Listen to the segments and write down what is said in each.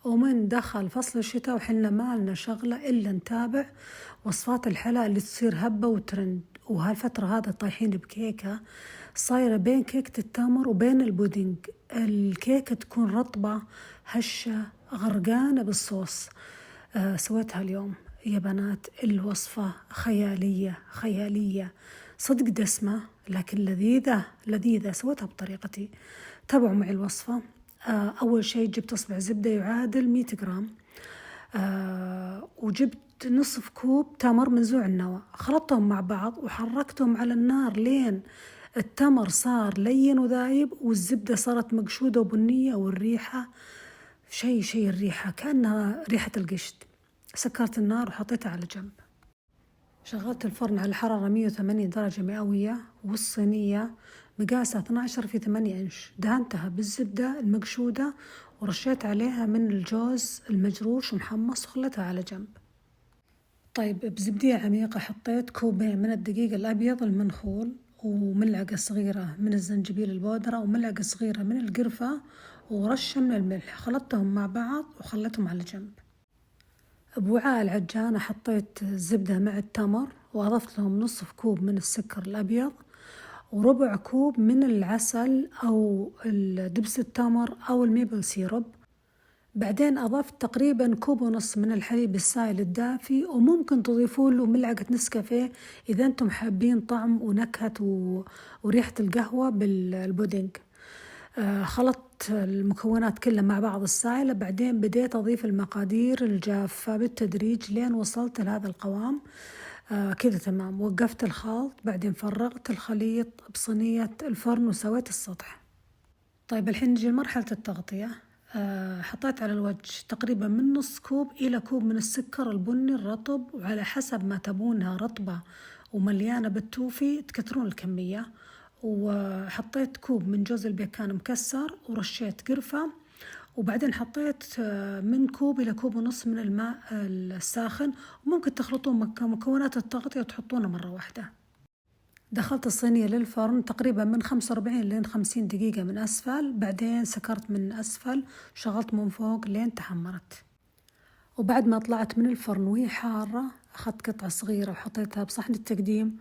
ومن دخل فصل الشتاء وحنا ما لنا شغلة إلا نتابع وصفات الحلا اللي تصير هبة وترند. وهالفترة هذا طايحين بكيكة صايرة بين كيكة التمر وبين البودنج. الكيكة تكون رطبة هشة غرقانة بالصوص. سويتها اليوم يا بنات، الوصفة خيالية خيالية صدق، دسمة لكن لذيذة لذيذة. سويتها بطريقتي، تابعوا معي الوصفة. أول شيء جبت أصبع زبدة يعادل 100 جرام، وجبت نصف كوب تمر منزوع النوى، خلطتهم مع بعض وحركتهم على النار لين التمر صار لين وذايب والزبدة صارت مقشودة وبنية، والريحة شيء الريحة كأنها ريحة القشط. سكرت النار وحطيتها على جنب. شغلت الفرن على حرارة 180 درجة مئوية، والصينية مقاسها 12 في 8 إنش دهنتها بالزبدة المقشودة ورشيت عليها من الجوز المجروش ومحمص وخليتها على جنب. طيب بزبدية عميقة حطيت كوبين من الدقيق الأبيض المنخول وملعقة صغيرة من الزنجبيل البودرة وملعقة صغيرة من القرفة ورشة من الملح، خلطتهم مع بعض وخليتهم على جنب. بوعاء العجانة حطيت الزبدة مع التمر وأضفت لهم نصف كوب من السكر الأبيض وربع كوب من العسل أو دبس التمر أو الميبل سيرب. بعدين أضفت تقريبا كوب ونص من الحليب السائل الدافي، وممكن تضيفوا له ملعقة نسكافيه إذا أنتم حابين طعم ونكهة وريحة القهوة بالبودنج. خلطت المكونات كلها مع بعض السائلة، بعدين بديت أضيف المقادير الجافة بالتدريج لين وصلت لهذا القوام. كذا تمام. وقفت الخلط، بعدين فرغت الخليط بصينية الفرن وسويت السطح. طيب الحين نجي لمرحلة التغطية. حطيت على الوجه تقريبا من نص كوب إلى كوب من السكر البني الرطب، وعلى حسب ما تبونها رطبة ومليانة بالتوفي تكثرون الكمية. وحطيت كوب من جوز البيكان مكسر ورشيت قرفة، وبعدين حطيت من كوب إلى كوب ونص من الماء الساخن، وممكن تخلطون مكونات التغطية وتحطونها مرة واحدة. دخلت الصينية للفرن تقريبا من 45 لين 50 دقيقة من أسفل، بعدين سكرت من أسفل وشغلت من فوق لين تحمرت. وبعد ما طلعت من الفرن وهي حارة أخذت قطعة صغيرة وحطيتها بصحن التقديم،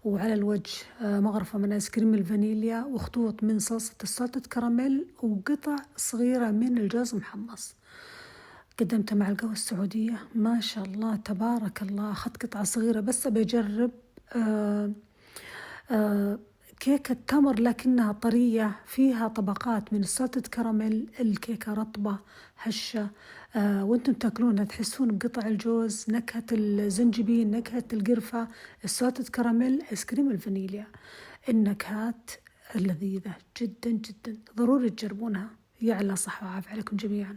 وعلى الوجه مغرفة من آيس كريم الفانيليا وخطوط من صلصة السلطة كراميل وقطع صغيرة من الجوز محمص. قدمتها مع القهوة السعودية، ما شاء الله تبارك الله. أخذت قطعة صغيرة بس بجرب كيكة تمر لكنها طرية، فيها طبقات من سلطة كراميل، الكيكة رطبة هشة. وانتم تاكلونها تحسون بقطع الجوز، نكهة الزنجبيل، نكهة القرفة، سلطة كراميل، آيس كريم الفانيليا. النكهات لذيذة جدا جدا، ضروري تجربونها. يا الله صحة وعافية عليكم جميعا.